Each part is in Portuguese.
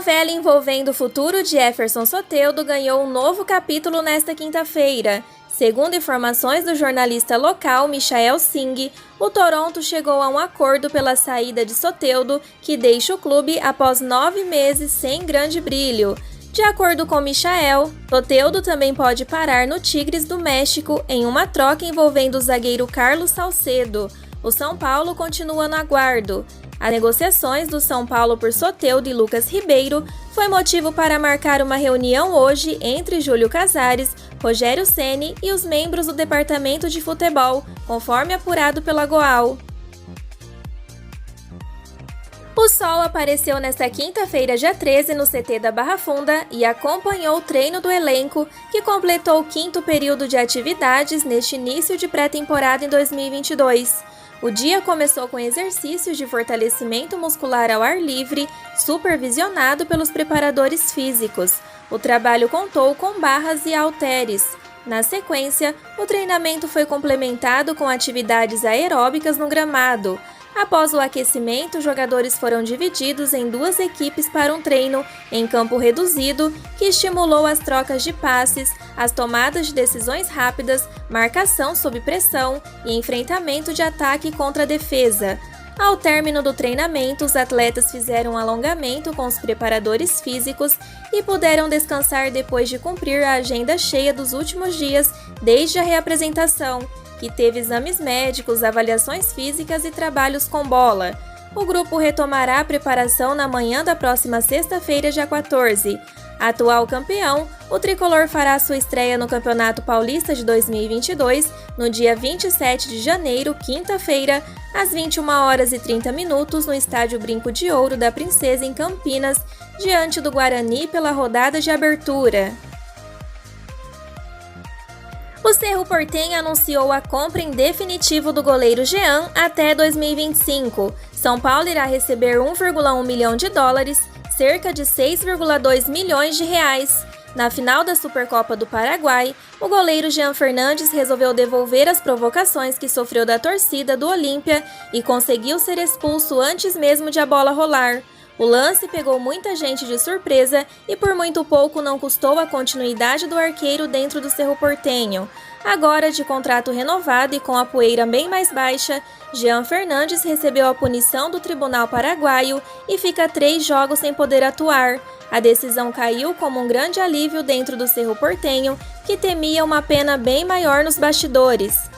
novela envolvendo o futuro de Jefferson Soteldo ganhou um novo capítulo nesta quinta-feira. Segundo informações do jornalista local Michael Singh, o Toronto chegou a um acordo pela saída de Soteldo, que deixa o clube após 9 meses sem grande brilho. De acordo com Michael, Soteldo também pode parar no Tigres do México em uma troca envolvendo o zagueiro Carlos Salcedo. O São Paulo continua no aguardo. As negociações do São Paulo por Soteldo e Lucas Ribeiro foi motivo para marcar uma reunião hoje entre Júlio Casares, Rogério Ceni e os membros do departamento de futebol, conforme apurado pela Goal. O Sol apareceu nesta quinta-feira, dia 13, no CT da Barra Funda e acompanhou o treino do elenco, que completou o 5º período de atividades neste início de pré-temporada em 2022. O dia começou com exercícios de fortalecimento muscular ao ar livre, supervisionado pelos preparadores físicos. O trabalho contou com barras e halteres. Na sequência, o treinamento foi complementado com atividades aeróbicas no gramado. Após o aquecimento, os jogadores foram divididos em 2 equipes para um treino em campo reduzido, que estimulou as trocas de passes, as tomadas de decisões rápidas, marcação sob pressão e enfrentamento de ataque contra a defesa. Ao término do treinamento, os atletas fizeram um alongamento com os preparadores físicos e puderam descansar depois de cumprir a agenda cheia dos últimos dias desde a reapresentação, que teve exames médicos, avaliações físicas e trabalhos com bola. O grupo retomará a preparação na manhã da próxima sexta-feira, dia 14. Atual campeão, o tricolor fará sua estreia no Campeonato Paulista de 2022 no dia 27 de janeiro, quinta-feira, às 21h30 no Estádio Brinco de Ouro da Princesa, em Campinas, diante do Guarani pela rodada de abertura. O Cerro Porteño anunciou a compra em definitivo do goleiro Jean até 2025. São Paulo irá receber 1,1 milhão de dólares, cerca de 6,2 milhões de reais. Na final da Supercopa do Paraguai, o goleiro Jean Fernandes resolveu devolver as provocações que sofreu da torcida do Olímpia e conseguiu ser expulso antes mesmo de a bola rolar. O lance pegou muita gente de surpresa e por muito pouco não custou a continuidade do arqueiro dentro do Cerro Porteño. Agora, de contrato renovado e com a poeira bem mais baixa, Jean Fernandes recebeu a punição do Tribunal Paraguaio e fica 3 jogos sem poder atuar. A decisão caiu como um grande alívio dentro do Cerro Porteño, que temia uma pena bem maior nos bastidores.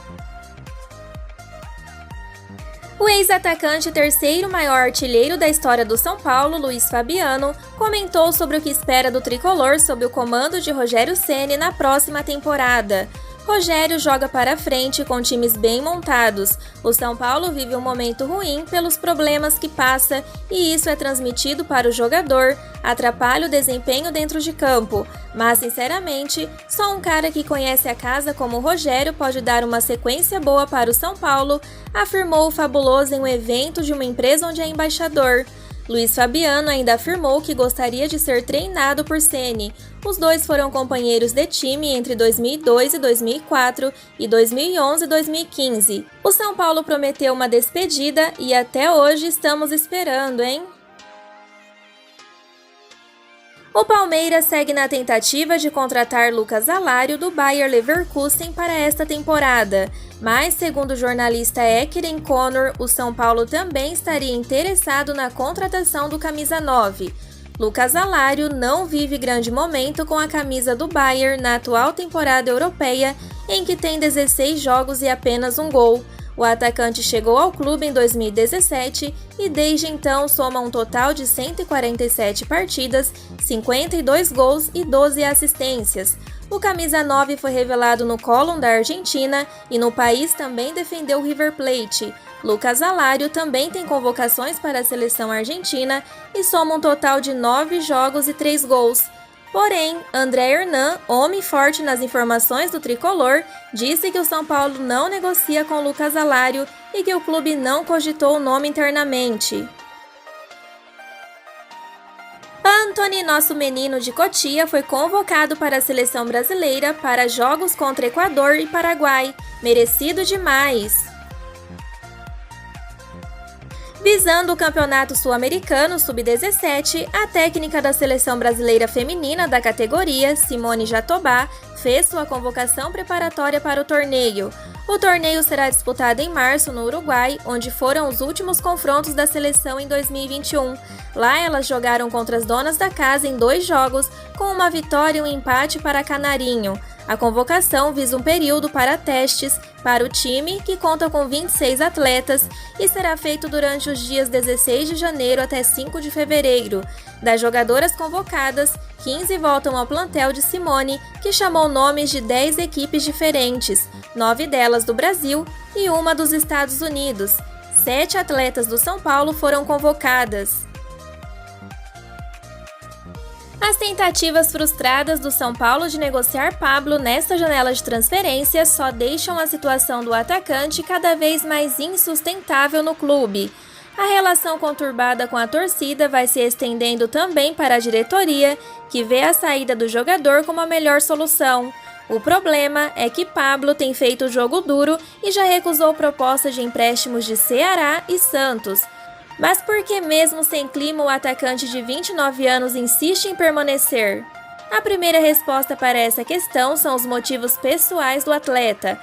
O ex-atacante e 3º maior artilheiro da história do São Paulo, Luiz Fabiano, comentou sobre o que espera do tricolor sob o comando de Rogério Ceni na próxima temporada. Rogério joga para frente com times bem montados. O São Paulo vive um momento ruim pelos problemas que passa e isso é transmitido para o jogador, atrapalha o desempenho dentro de campo. Mas, sinceramente, só um cara que conhece a casa como o Rogério pode dar uma sequência boa para o São Paulo, afirmou o fabuloso em um evento de uma empresa onde é embaixador. Luiz Fabiano ainda afirmou que gostaria de ser treinado por Ceni. Os dois foram companheiros de time entre 2002 e 2004 e 2011 e 2015. O São Paulo prometeu uma despedida e até hoje estamos esperando, hein? O Palmeiras segue na tentativa de contratar Lucas Alário do Bayer Leverkusen para esta temporada, mas, segundo o jornalista Ekeren Connor, o São Paulo também estaria interessado na contratação do camisa 9. Lucas Alário não vive grande momento com a camisa do Bayer na atual temporada europeia, em que tem 16 jogos e apenas um gol. O atacante chegou ao clube em 2017 e desde então soma um total de 147 partidas, 52 gols e 12 assistências. O camisa 9 foi revelado no Colón da Argentina e no país também defendeu o River Plate. Lucas Alário também tem convocações para a seleção argentina e soma um total de 9 jogos e 3 gols. Porém, André Hernan, homem forte nas informações do tricolor, disse que o São Paulo não negocia com Lucas Alário e que o clube não cogitou o nome internamente. Antony, nosso menino de Cotia, foi convocado para a seleção brasileira para jogos contra Equador e Paraguai. Merecido demais! Visando o Campeonato Sul-Americano Sub-17, a técnica da Seleção Brasileira Feminina da categoria, Simone Jatobá, fez sua convocação preparatória para o torneio. O torneio será disputado em março no Uruguai, onde foram os últimos confrontos da seleção em 2021. Lá elas jogaram contra as donas da casa em 2 jogos, com uma vitória e um empate para Canarinho. A convocação visa um período para testes para o time, que conta com 26 atletas, e será feito durante os dias 16 de janeiro até 5 de fevereiro. Das jogadoras convocadas, 15 voltam ao plantel de Simone, que chamou nomes de 10 equipes diferentes, 9 delas do Brasil e uma dos Estados Unidos. 7 atletas do São Paulo foram convocadas. As tentativas frustradas do São Paulo de negociar Pablo nesta janela de transferência só deixam a situação do atacante cada vez mais insustentável no clube. A relação conturbada com a torcida vai se estendendo também para a diretoria, que vê a saída do jogador como a melhor solução. O problema é que Pablo tem feito jogo duro e já recusou propostas de empréstimos de Ceará e Santos. Mas por que mesmo sem clima o atacante de 29 anos insiste em permanecer? A primeira resposta para essa questão são os motivos pessoais do atleta.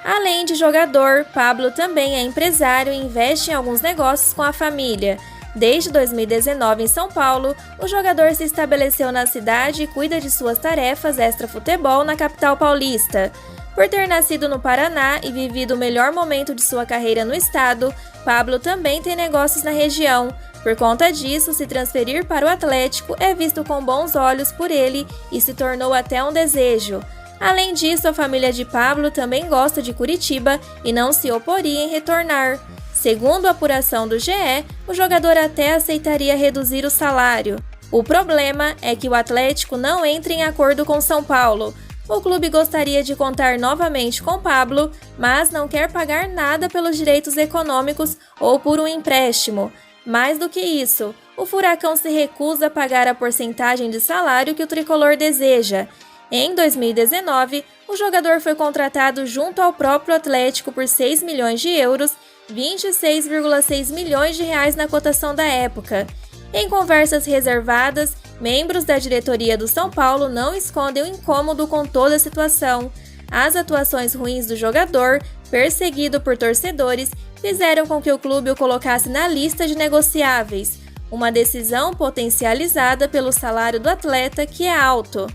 Além de jogador, Pablo também é empresário e investe em alguns negócios com a família. Desde 2019 em São Paulo, o jogador se estabeleceu na cidade e cuida de suas tarefas extra-futebol na capital paulista. Por ter nascido no Paraná e vivido o melhor momento de sua carreira no estado, Pablo também tem negócios na região. Por conta disso, se transferir para o Atlético é visto com bons olhos por ele e se tornou até um desejo. Além disso, a família de Pablo também gosta de Curitiba e não se oporia em retornar. Segundo a apuração do GE, o jogador até aceitaria reduzir o salário. O problema é que o Atlético não entra em acordo com São Paulo. O clube gostaria de contar novamente com Pablo, mas não quer pagar nada pelos direitos econômicos ou por um empréstimo. Mais do que isso, o Furacão se recusa a pagar a porcentagem de salário que o tricolor deseja. Em 2019, o jogador foi contratado junto ao próprio Atlético por 6 milhões de euros, 26,6 milhões de reais na cotação da época. Em conversas reservadas, membros da diretoria do São Paulo não escondem o incômodo com toda a situação. As atuações ruins do jogador, perseguido por torcedores, fizeram com que o clube o colocasse na lista de negociáveis, uma decisão potencializada pelo salário do atleta, que é alto.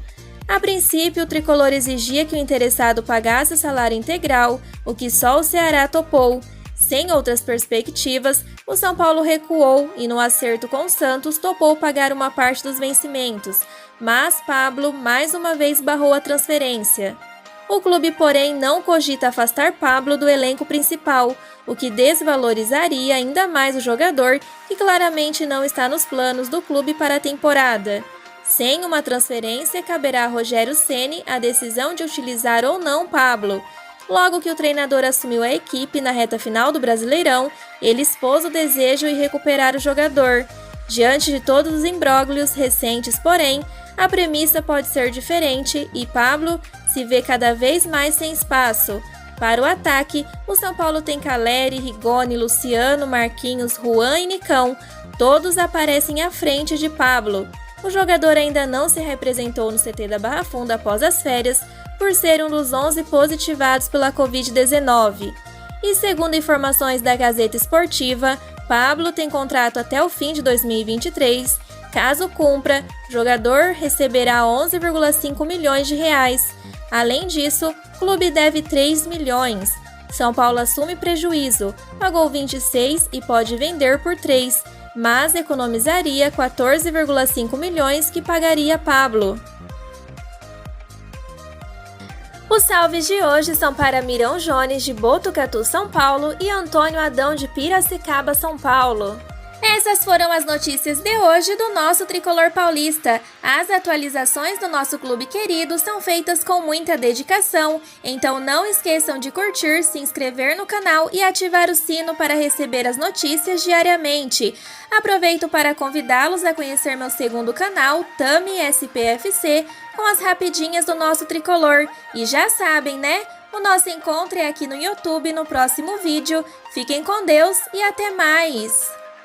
A princípio, o tricolor exigia que o interessado pagasse o salário integral, o que só o Ceará topou. Sem outras perspectivas, o São Paulo recuou e, no acerto com o Santos, topou pagar uma parte dos vencimentos, mas Pablo mais uma vez barrou a transferência. O clube, porém, não cogita afastar Pablo do elenco principal, o que desvalorizaria ainda mais o jogador, que claramente não está nos planos do clube para a temporada. Sem uma transferência, caberá a Rogério Ceni a decisão de utilizar ou não Pablo. Logo que o treinador assumiu a equipe na reta final do Brasileirão, ele expôs o desejo de recuperar o jogador. Diante de todos os imbróglios recentes, porém, a premissa pode ser diferente e Pablo se vê cada vez mais sem espaço. Para o ataque, o São Paulo tem Caleri, Rigoni, Luciano, Marquinhos, Juan e Nicão. Todos aparecem à frente de Pablo. O jogador ainda não se representou no CT da Barra Funda após as férias, por ser um dos 11 positivados pela Covid-19. E segundo informações da Gazeta Esportiva, Pablo tem contrato até o fim de 2023. Caso cumpra, o jogador receberá 11,5 milhões de reais. Além disso, o clube deve 3 milhões. São Paulo assume prejuízo, pagou 26 e pode vender por 3, mas economizaria 14,5 milhões que pagaria Pablo. Os salves de hoje são para Mirão Jones, de Botucatu, São Paulo, e Antônio Adão, de Piracicaba, São Paulo. Essas foram as notícias de hoje do nosso tricolor paulista. As atualizações do nosso clube querido são feitas com muita dedicação, então não esqueçam de curtir, se inscrever no canal e ativar o sino para receber as notícias diariamente. Aproveito para convidá-los a conhecer meu segundo canal, Tami SPFC, com as rapidinhas do nosso tricolor. E já sabem, né? O nosso encontro é aqui no YouTube no próximo vídeo. Fiquem com Deus e até mais!